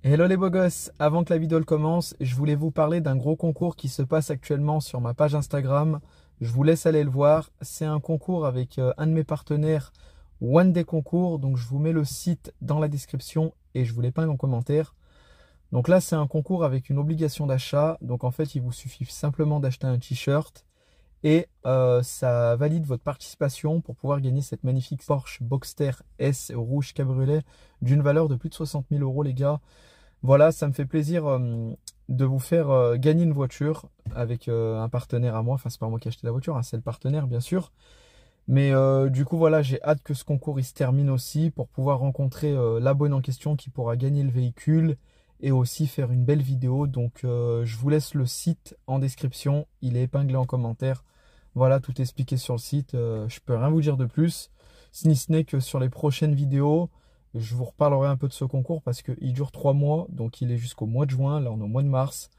Hello les beaux gosses, avant que la vidéo commence, je voulais vous parler d'un gros concours qui se passe actuellement sur ma page Instagram. Je vous laisse aller le voir. C'est un concours avec un de mes partenaires, One Day Concours. Donc je vous mets le site dans la description et je vous l'épingle en commentaire. Donc là c'est un concours avec une obligation d'achat. Donc en fait il vous suffit simplement d'acheter un t-shirt et ça valide votre participation pour pouvoir gagner cette magnifique Porsche Boxster S rouge cabriolet d'une valeur de plus de 60 000 € les gars. Voilà, ça me fait plaisir de vous faire gagner une voiture avec un partenaire à moi. Enfin, c'est pas moi qui ai acheté la voiture, hein, c'est le partenaire bien sûr. Mais du coup, voilà, j'ai hâte que ce concours il se termine aussi pour pouvoir rencontrer l'abonné en question qui pourra gagner le véhicule et aussi faire une belle vidéo. Donc, je vous laisse le site en description. Il est épinglé en commentaire. Voilà, tout est expliqué sur le site. Je peux rien vous dire de plus, si ce n'est que sur les prochaines vidéos, je vous reparlerai un peu de ce concours parce qu'il dure 3 mois, donc il est jusqu'au mois de juin, là on est au mois de mars.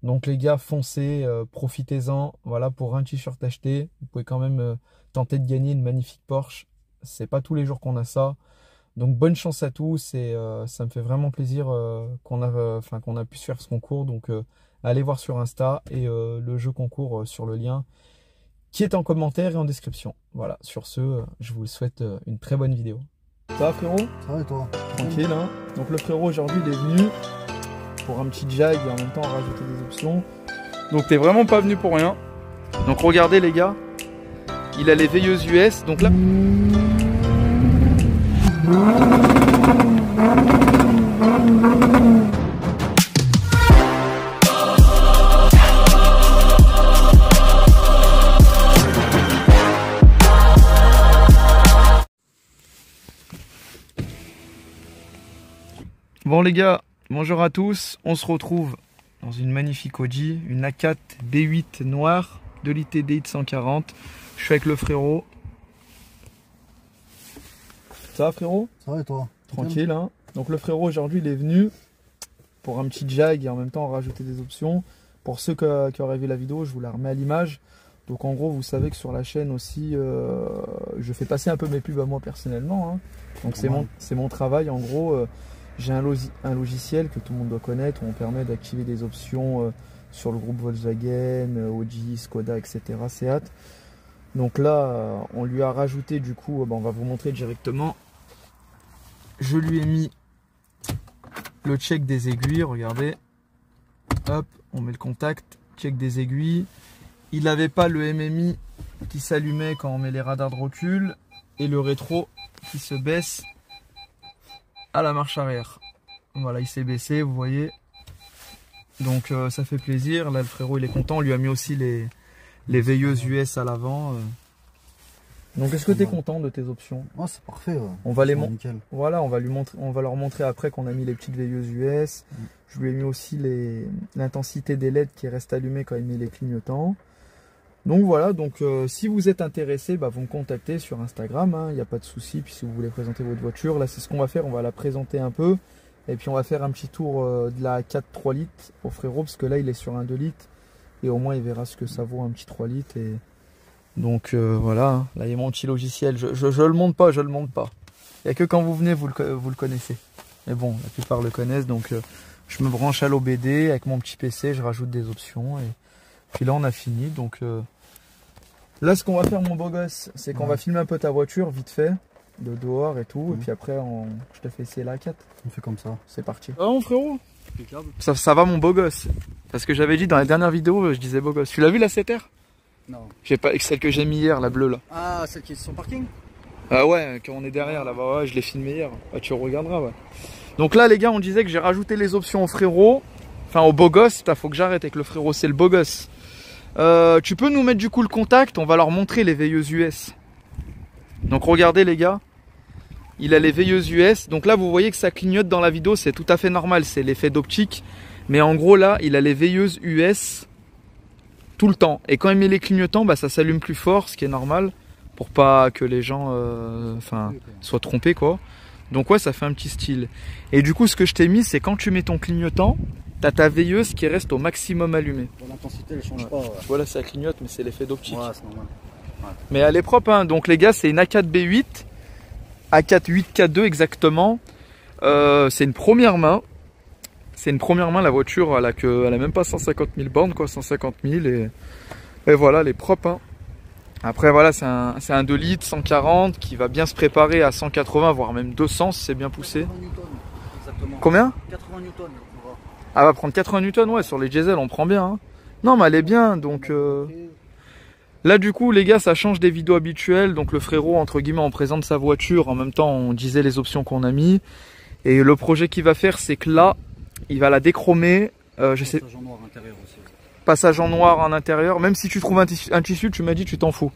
Donc les gars, foncez, profitez-en. Voilà, pour un t-shirt acheté, vous pouvez quand même tenter de gagner une magnifique Porsche. C'est pas tous les jours qu'on a ça. Donc bonne chance à tous et ça me fait vraiment plaisir qu'on a pu se faire ce concours. Donc allez voir sur Insta et le jeu concours sur le lien qui est en commentaire et en description. Voilà, sur ce, je vous souhaite une très bonne vidéo. Ça va frérot? Ça va et toi? Tranquille hein. Donc le frérot aujourd'hui il est venu pour un petit jag et en même temps rajouter des options. Donc t'es vraiment pas venu pour rien. Donc regardez les gars, il a les veilleuses US. Donc là bon les gars, bonjour à tous, on se retrouve dans une magnifique Audi, une A4 B8 noire de l'ITDI de 140. Je suis avec le frérot. Ça va frérot? Ça va et toi? Tranquille hein. Donc le frérot aujourd'hui il est venu pour un petit jag et en même temps rajouter des options. Pour ceux qui auraient vu la vidéo, je vous la remets à l'image. Donc en gros vous savez que sur la chaîne aussi, je fais passer un peu mes pubs à moi personnellement hein. Donc c'est mon travail en gros. J'ai un logiciel que tout le monde doit connaître où on permet d'activer des options sur le groupe Volkswagen, Audi, Skoda, etc. Seat. Donc là, on lui a rajouté du coup, on va vous montrer directement. Je lui ai mis le check des aiguilles, regardez. Hop, on met le contact, check des aiguilles. Il n'avait pas le MMI qui s'allumait quand on met les radars de recul et le rétro qui se baisse à la marche arrière. Voilà, il s'est baissé, vous voyez. Donc ça fait plaisir. Là le frérot il est content. On lui a mis aussi les veilleuses US à l'avant. Donc est-ce que tu es content de tes options? Ouais, c'est parfait. Ouais. On va les montrer. Voilà, on va leur montrer après qu'on a mis les petites veilleuses US. Je lui ai mis aussi l'intensité des LED qui reste allumée quand il met les clignotants. Donc voilà, donc si vous êtes intéressé, vous me contactez sur Instagram, il n'y a pas de souci. Puis si vous voulez présenter votre voiture, là c'est ce qu'on va faire, on va la présenter un peu. Et puis on va faire un petit tour de la 4 3 litres au frérot, parce que là il est sur un 2 litres. Et au moins il verra ce que ça vaut un petit 3 litres. Et... donc voilà, là il y a mon petit logiciel, je le monte pas, je le monte pas. Il n'y a que quand vous venez, vous le connaissez. Mais bon, la plupart le connaissent, donc je me branche à l'OBD avec mon petit PC, je rajoute des options. Et puis là on a fini, donc là ce qu'on va faire mon beau gosse, c'est qu'on va filmer un peu ta voiture vite fait, de dehors et tout, et puis après je te fais essayer la 4. On fait comme ça. C'est parti. Ah mon frérot, ça va mon beau gosse. Parce que j'avais dit dans la dernière vidéo, je disais beau gosse. Tu l'as vu la 7R? Non. J'ai pas celle que j'ai mis hier, la bleue là. Ah, celle qui est sur son parking? Ah ouais, quand on est derrière là-bas, ouais, je l'ai filmé hier. Ah, tu regarderas, ouais. Donc là les gars, on disait que j'ai rajouté les options au frérot. Enfin au beau gosse, faut que j'arrête avec le frérot, c'est le beau gosse. Tu peux nous mettre du coup le contact, on va leur montrer les veilleuses US. Donc regardez les gars, il a les veilleuses US. Donc là vous voyez que ça clignote dans la vidéo, c'est tout à fait normal, c'est l'effet d'optique. Mais en gros là, il a les veilleuses US tout le temps. Et quand il met les clignotants, ça s'allume plus fort, ce qui est normal, pour pas que les gens soient trompés quoi. Donc ouais, ça fait un petit style. Et du coup ce que je t'ai mis, c'est quand tu mets ton clignotant, t'as ta veilleuse qui reste au maximum allumée. L'intensité elle change pas. Ouais. Voilà, ça clignote, mais c'est l'effet d'optique. Ouais, c'est normal. Ouais. Mais elle est propre, hein. Donc les gars, c'est une A4 B8, A4 8K2 exactement. C'est une première main. C'est une première main, la voiture, elle a même pas 150 000 bornes, quoi, 150 000 et voilà, elle est propre. Hein. Après voilà, c'est un 2 litres, 140 qui va bien se préparer à 180, voire même 200 si c'est bien poussé. 80 newtons, exactement. Combien? 80 newtons. Elle va prendre 80 newtons, ouais, sur les diesel, on prend bien. Hein. Non, mais elle est bien, donc... Là du coup les gars, ça change des vidéos habituelles. Donc le frérot, entre guillemets, on présente sa voiture, en même temps on disait les options qu'on a mis. Et le projet qu'il va faire, c'est que là, il va la déchromer. Je sais... Passage en noir intérieur aussi. Passage en noir en intérieur. Même si tu trouves un tissu, tu m'as dit tu t'en fous.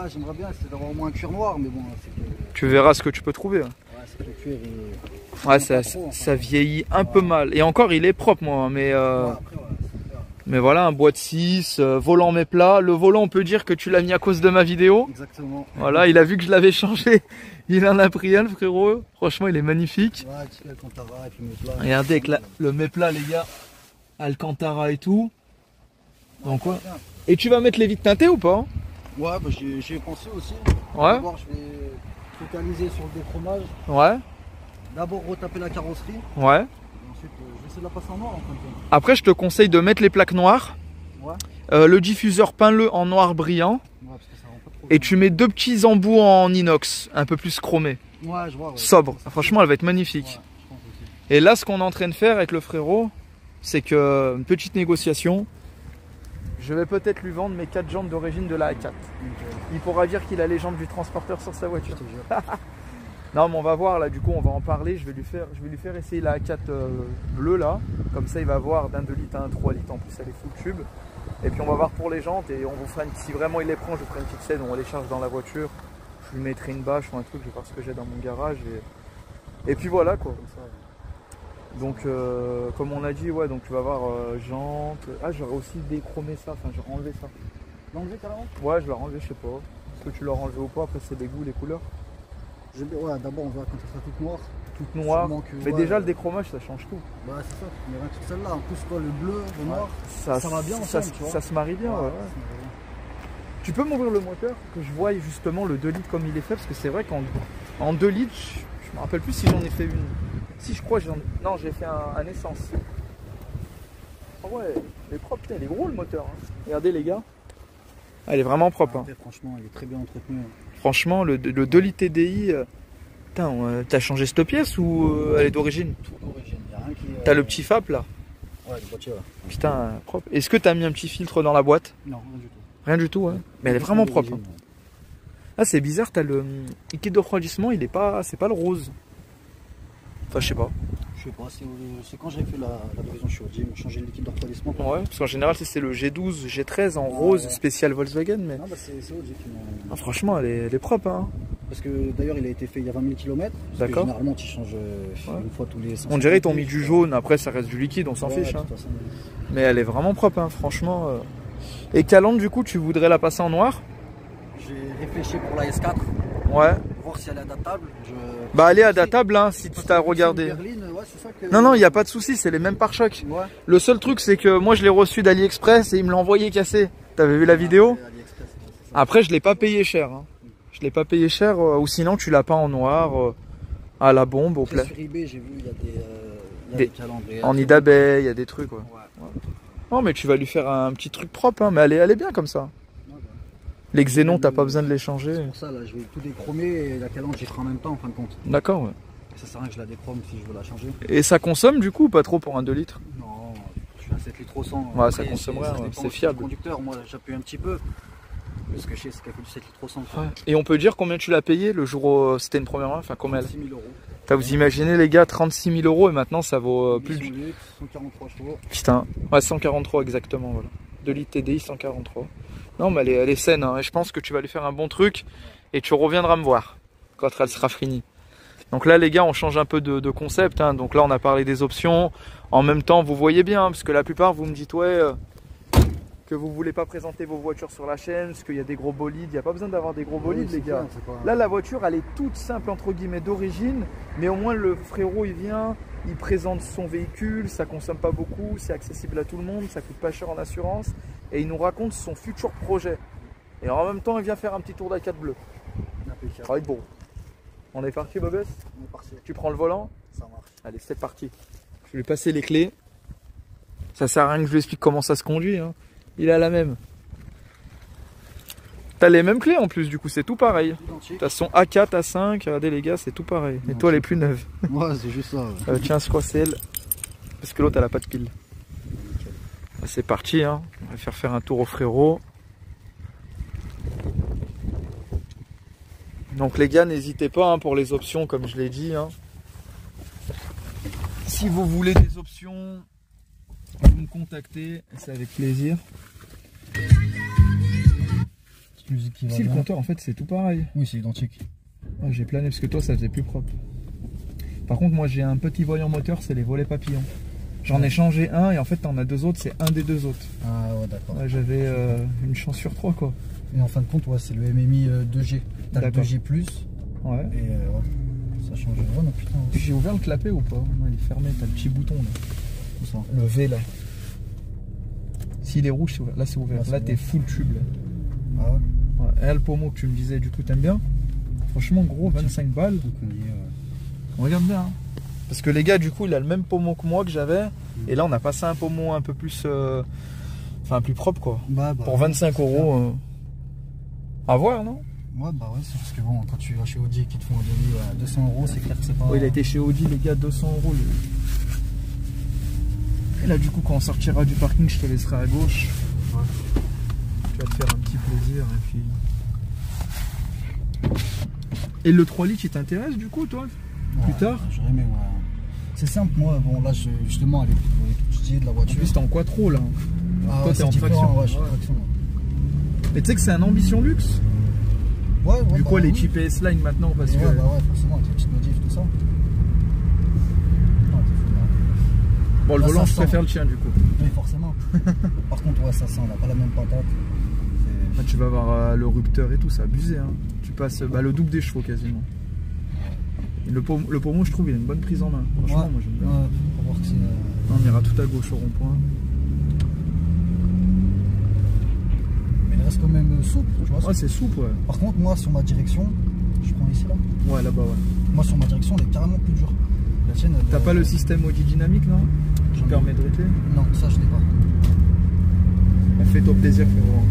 J'aimerais bien, c'est d'avoir au moins un cuir noir, mais bon, c'est que... Tu verras ce que tu peux trouver. Ouais, c'est que le cuir, ouais, ça vieillit un peu mal. Et encore, il est propre, moi, mais... Ouais, après, mais voilà, un bois de 6, volant mais plat. Le volant, on peut dire que tu l'as mis à cause de ma vidéo. Exactement. Voilà, il a vu que je l'avais changé. Il en a pris un, le frérot. Franchement, il est magnifique. Ouais, tu fais Alcantara et puis Mepla. Regardez avec le Mepla, les gars. Alcantara et tout. Donc quoi. Et tu vas mettre les vitres teintées ou pas? Ouais, bah, j'y ai pensé aussi. Ouais. D'abord, je vais focaliser sur le déchromage. Ouais. D'abord, retaper la carrosserie. Ouais. Ensuite, je vais essayer de la passer en noir en fin de compte. Après, je te conseille de mettre les plaques noires. Ouais. Le diffuseur, peins-le en noir brillant. Ouais, parce que ça rend pas trop Et bien. tu mets 2 petits embouts en inox, un peu plus chromés. Ouais, je vois. Ouais. Sobre. Franchement, elle va être magnifique. Ouais, je pense aussi. Et là, ce qu'on est en train de faire avec le frérot, c'est que une petite négociation. Je vais peut-être lui vendre mes 4 jantes d'origine de la A4. Il pourra dire qu'il a les jantes du transporteur sur sa voiture. Je te jure. Non, mais on va voir là, du coup on va en parler. Je vais lui faire essayer la A4 bleue là. Comme ça il va voir d'un 2 litres à un 3 litres. En plus elle est full tube. Et puis on va voir pour les jantes et on vous fera si vraiment il les prend, je vous ferai une petite scène où on les charge dans la voiture. Je lui mettrai une bâche ou un truc, je vais voir ce que j'ai dans mon garage. Et puis voilà quoi. Comme ça, ouais. Donc comme on a dit, ouais, donc tu vas voir jantes. Ah, j'aurais aussi déchromé ça, enfin j'aurais enlevé ça. L'enlever carrément? Ouais, je l'aurais enlevé, je sais pas. Est-ce que tu l'auras enlevé ou pas? Après c'est des goûts, les couleurs. Ouais, d'abord on verra quand ça sera toute noire. Toute noire. Sûrement que, Mais ouais, déjà le déchromage ça change tout. Ouais, c'est ça. Mais rien que sur celle-là, en plus quoi, le bleu, le noir, Ça va bien ça, ensemble, tu vois. ça se marie bien, ouais. ça me va bien. Tu peux m'ouvrir le moteur que je voie justement le 2 litres comme il est fait, parce que c'est vrai qu'en 2 litres, je me rappelle plus si j'en ai fait une. Si, je crois que non, j'ai fait un essence. Ah ouais, il est propre, putain, il est gros le moteur. Hein. Regardez les gars. Ah, il est vraiment propre. Hein. Après, franchement, il est très bien entretenu. Franchement, le 2 litres TDI, putain, t'as changé cette pièce ou elle est d'origine? Tout d'origine, il n'y a rien qui. T'as le petit FAP là? Ouais, le boîtier, ouais. Putain, propre. Est-ce que t'as mis un petit filtre dans la boîte? Non, rien du tout. Rien du tout, ouais. Mais elle est vraiment propre. Hein. Ah, c'est bizarre, t'as le liquide de refroidissement, il est pas, c'est pas le rose. Enfin, je sais pas. Je sais pas, c'est quand j'ai fait la brisson chez Audi, ils m'ont changé le liquide de refroidissement. Ouais, parce qu'en général, c'est le G12, G13 en rose, spécial Volkswagen. Mais Non, bah c'est Audi qui m'ont. ah, franchement, elle est propre. Hein. Parce que d'ailleurs, il a été fait il y a 20 000 km. D'accord. Généralement, tu changes une fois tous les 100. On dirait qu'ils t'ont mis du jaune, après ça reste du liquide, on s'en fiche. Hein. Mais elle est vraiment propre, hein, franchement. Et Calandre, du coup, tu voudrais la passer en noir? J'ai réfléchi pour la S4, Ouais. voir si elle est adaptable. Bah, elle est adaptable, hein, si tu t'as regardé. Berline, ouais, c'est ça que... Non, il n'y a pas de souci, c'est les mêmes pare-chocs. Ouais. Le seul truc, c'est que moi, je l'ai reçu d'AliExpress et il me l'a envoyé cassé. T'avais vu la vidéo? AliExpress, c'est ça. Après, je l'ai pas payé cher. Hein. Je l'ai pas payé cher, ou sinon tu l'as pas en noir, à la bombe, au Après, plat. sur eBay, j'ai vu, il y a des calendriers. En nid d'abeille, il y a des trucs. Ouais. Ouais. Non, mais tu vas lui faire un petit truc propre, hein, mais elle est bien comme ça. Ouais, bah. Les xénons, t'as pas besoin de les changer. C'est pour ça, là, je vais tout déchromer et la calandre, j'y ferai en même temps en fin de compte. D'accord, ouais. Ça sert à rien que je la déchrome si je veux la changer. Et ça consomme du coup ou pas trop pour un 2 litres? Non, je suis à 7 litres au 100. Ouais, ça consommerait, ouais, c'est fiable. Le conducteur, moi j'appuie un petit peu. Parce que je sais, c'est qu'elle fait du 7 litres au 100. Ouais. Et on peut dire combien tu l'as payé le jour où c'était une première main? Enfin, combien? 6 000 euros. Vous imaginez les gars, 36 000 euros et maintenant ça vaut plus de... 143 chevaux. Putain, ouais, 143 exactement, voilà. 2 litres TDI, 143. Non, mais elle est saine, hein, et je pense que tu vas lui faire un bon truc et tu reviendras me voir quand elle sera finie. Donc là, les gars, on change un peu de concept. Hein. Donc là, on a parlé des options. En même temps, vous voyez bien, hein, parce que la plupart, vous me dites, ouais, que vous voulez pas présenter vos voitures sur la chaîne, parce qu'il y a des gros bolides. Il n'y a pas besoin d'avoir des gros bolides, les gars. Là, la voiture, elle est toute simple, entre guillemets, d'origine. Mais au moins, le frérot, il vient, il présente son véhicule, ça consomme pas beaucoup, c'est accessible à tout le monde, ça coûte pas cher en assurance. Et il nous raconte son futur projet. Et en même temps, il vient faire un petit tour d'A4 bleu. Ça va être beau. On est parti, Bobès? On est parti. Tu prends le volant? Ça marche. Allez, c'est parti. Je vais lui passer les clés. Ça sert à rien que je lui explique comment ça se conduit. Hein. Il a la même. T'as les mêmes clés en plus, du coup, c'est tout pareil. De toute façon, A4, A5, regardez les gars, c'est tout pareil. Et toi, elle est plus neuve. Ouais, c'est juste ça. Ouais. Tiens, je crois que c'est elle. Parce que l'autre, elle a pas de pile. C'est parti, hein. On va faire un tour au frérot. Donc les gars, n'hésitez pas hein, pour les options, comme je l'ai dit. Hein. Si vous voulez des options, vous me contactez, c'est avec plaisir. Si le compteur, en fait, c'est tout pareil. Oui, c'est identique. Oh, j'ai plané parce que toi, ça faisait plus propre. Par contre, moi, j'ai un petit voyant moteur, c'est les volets papillons. J'en ai changé un et en fait, t'en as deux autres, c'est un des deux autres. Ah ouais, d'accord. Ouais, j'avais une chance sur 3, quoi. Et en fin de compte, ouais, c'est le MMI 2G. T'as le 2G+. Ouais. Et ouais, ça change vraiment, putain. Puis j'ai ouvert le clapet ou pas? Non, il est fermé, t'as le petit bouton là. Où ça? Le V là. S'il est rouge, c'est ouvert. Là, c'est ouvert. Là, t'es full tube là. Ah ouais? Ouais. Et le pommeau que tu me disais, du coup, t'aimes bien? Franchement, gros, 25 balles. On regarde bien. Hein. Parce que les gars, du coup, il a le même pommeau que moi que j'avais. Et là, on a passé un pommeau un peu plus. Enfin, plus propre quoi. Bah, pour 25 €. À voir, non? Ouais, bah ouais, c'est parce que bon, quand tu vas chez Audi et qu'ils te font un devis à 200 €, c'est clair que c'est pas. Ouais, il a été chez Audi, les gars, 200 €. Et là, du coup, quand on sortira du parking, je te laisserai à gauche. Ouais. Tu vas te faire un petit plaisir. Et puis. Et le 3 litres, il t'intéresse du coup, toi? Ouais, plus tard? J'aurais aimé, ouais. C'est simple, moi, bon, là, justement, avec tout ce qui est de la voiture. En plus, t'es en quattro là. Ah, toi, ouais, t'es en traction. Ouais, je suis en traction. Mais tu sais que c'est un ambition luxe. Ouais, du coup, elle est type S-Line maintenant parce que. Ouais, bah ouais, forcément, avec les petites modifs, tout ça. Bon, le volant, je préfère le tien du coup. Oui, forcément. Par contre, ouais, ça sent, on n'a pas la même patate. Là, tu vas avoir le rupteur et tout, c'est abusé. Hein. Tu passes le double des chevaux quasiment. Et le pommeau, je trouve, il a une bonne prise en main. Franchement, ouais, moi j'aime bien. Ouais, faut voir que c'est. On ira tout à gauche au rond-point. Mais il reste quand même souple, tu vois. Ouais, c'est souple, ouais. Par contre, moi, sur ma direction, je prends ici là. Ouais, là-bas, ouais. Moi, sur ma direction, elle est carrément plus dure. La tienne, t'as pas le système Audi dynamique, non? Qui permet de régler? Non, ça, je l'ai pas. Bah, fais-toi plaisir, frérot.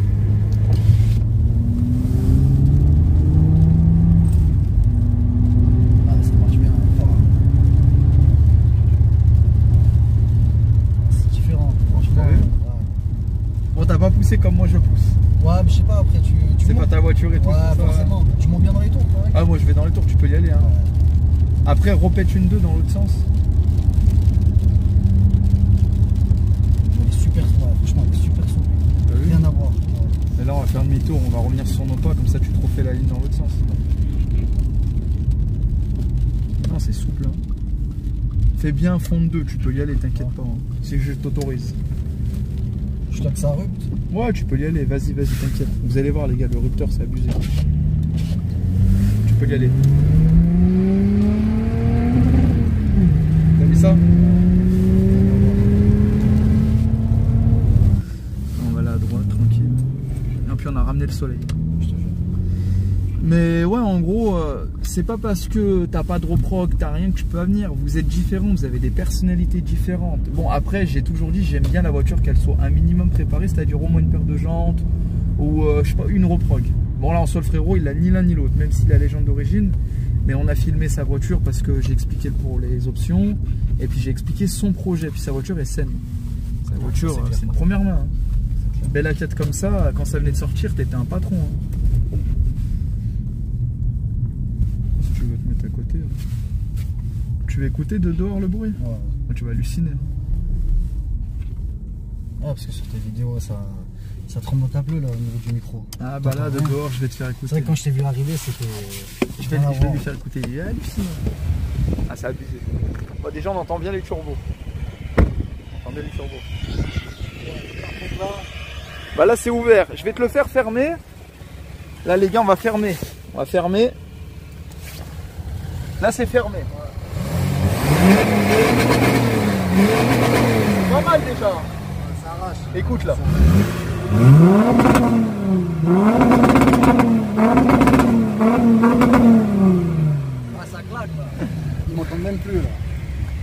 T'as pas poussé comme moi je pousse. Ouais, mais je sais pas, après tu c'est pas ta voiture et tout. Ouais, forcément. Ça. Tu montes bien dans les tours, toi. Ah, moi je vais dans les tours, tu peux y aller. Hein. Ouais. Après, repète une 2 dans l'autre sens. Elle est super, franchement, elle est super souple. Rien à voir. Ouais. Et là, on va faire demi-tour, on va revenir sur nos pas, comme ça tu te refais la ligne dans l'autre sens. Non, c'est souple. Hein. Fais bien fond de 2, tu peux y aller, t'inquiète pas. Hein. Si je t'autorise. Je crois que ça rupte. Ouais, tu peux y aller, vas-y, t'inquiète. Vous allez voir les gars, le rupteur c'est abusé. Tu peux y aller. T'as vu ça? On va là à droite, tranquille. Et puis on a ramené le soleil. Je te jure. Mais ouais, en gros, c'est pas parce que t'as pas de reproc, t'as rien que tu peux venir. Vous êtes différents, vous avez des personnalités différentes. Bon, après, j'ai toujours dit, j'aime bien la voiture qu'elle soit un minimum préparée, c'est-à-dire au moins une paire de jantes ou je sais pas, une reprog. Bon, là, en sol frérot, il a ni l'un ni l'autre, même s'il a les jantes d'origine. Mais on a filmé sa voiture parce que j'ai expliqué pour les options et puis j'ai expliqué son projet. Puis sa voiture est saine. Sa voiture, c'est une première main. Hein. Belle A4 comme ça, quand ça venait de sortir, t'étais un patron. Hein. Tu veux te mettre à côté. Tu veux écouter de dehors le bruit? Ouais. Tu vas halluciner. Ouais, parce que sur tes vidéos, ça tremble un peu là au niveau du micro. Ah bah là, de dehors, je vais te faire écouter. C'est vrai que quand je t'ai vu arriver, c'était. Je vais lui faire écouter. Il est hallucinant. Ah, c'est abusé. Bon, déjà, on entend bien les turbos. On entend bien les turbos. Bah là, c'est ouvert. Je vais te le faire fermer. Là, les gars, on va fermer. On va fermer. Là, c'est fermé. Pas mal déjà. Ça arrache. Écoute là. Ah, ça claque là. Ils m'entendent même plus là.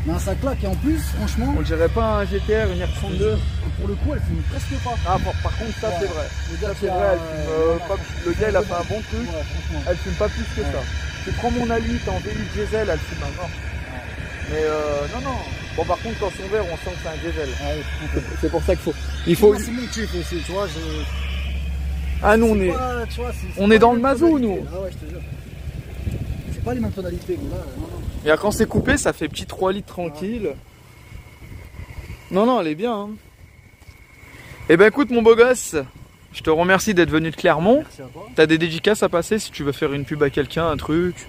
Mais ça claque et en plus, franchement. On dirait pas un GTR, une R32. Pour le coup, elle fume presque pas. Ah, par contre, ça c'est vrai. Ça c'est vrai, elle fume pas. Le gars il a fait un bon truc. Ouais, Elle fume pas plus que ça. Tu prends mon A8 en V8 diesel, elle fume à mort. Mais non. Bon, par contre, quand son verre, on sent que c'est un diesel. Ah, oui, c'est pour ça qu'il faut. Il faut. C'est mon kiff aussi, tu vois. Ah, nous, on est dans le mazou, nous. Ah ouais, je te jure. C'est pas les mêmes tonalités, là. Non. Et quand c'est coupé, ça fait petit 3 litres tranquille. Non, elle est bien. Hein. Eh ben, écoute, mon beau gosse, je te remercie d'être venu de Clermont. Merci à toi. T'as des dédicaces à passer si tu veux faire une pub à quelqu'un, un truc,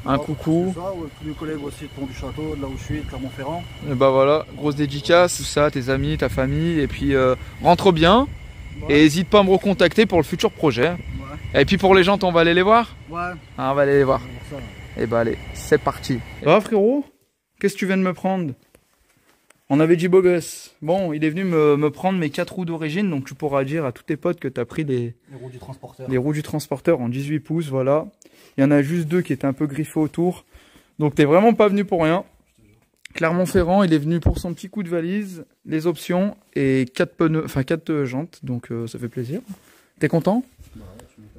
un coucou. Ça, tous mes collègues aussi de Pont du Château, de là où je suis, de Clermont-Ferrand. Et bah voilà, grosse dédicace, tout ça, tes amis, ta famille. Et puis, rentre bien. Ouais. Et n'hésite pas à me recontacter pour le futur projet. Ouais. Et puis pour les gens, on va aller les voir. Ouais. Ah, on va aller les voir. Ça, ouais. Et bah allez, c'est parti. Ça va frérot? Qu'est-ce que tu viens de me prendre? On avait dit beau gosse. Bon, il est venu me prendre mes 4 roues d'origine, donc tu pourras dire à tous tes potes que tu as pris les roues du transporteur. Les roues du transporteur en 18 pouces, voilà. Il y en a juste 2 qui étaient un peu griffés autour. Donc t'es vraiment pas venu pour rien. Clermont-Ferrand, il est venu pour son petit coup de valise, les options et 4 pneus, enfin 4 jantes, donc ça fait plaisir. T'es content? Ouais,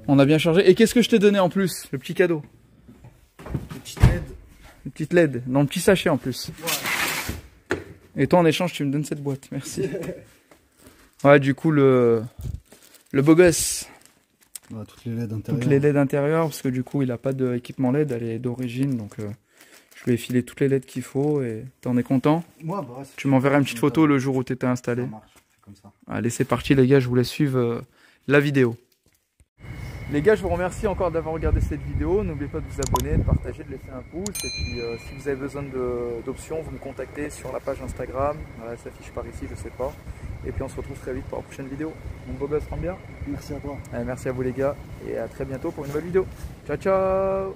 on a bien chargé. Et qu'est-ce que je t'ai donné en plus? Le petit cadeau. Une petite LED. Une petite LED, dans le petit sachet en plus. Ouais. Et toi en échange tu me donnes cette boîte, merci. Ouais, du coup le beau gosse. Ouais, toutes les LED intérieures. Toutes les LED intérieures, parce que du coup il a pas d'équipement LED, elle est d'origine, donc je lui ai filé toutes les LED qu'il faut et t'en es content? Ouais, bah ouais, tu m'enverras une petite photo le jour où t'étais installé. Ça marche, c'est comme ça. Allez, c'est parti les gars, je vous laisse suivre la vidéo. Les gars, je vous remercie encore d'avoir regardé cette vidéo. N'oubliez pas de vous abonner, de partager, de laisser un pouce. Et puis si vous avez besoin d'options, vous me contactez sur la page Instagram. Elle s'affiche par ici, je sais pas. Et puis on se retrouve très vite pour la prochaine vidéo. Mon beau gosse, rend bien. Merci à toi. Allez, merci à vous les gars. Et à très bientôt pour une nouvelle vidéo. Ciao, ciao.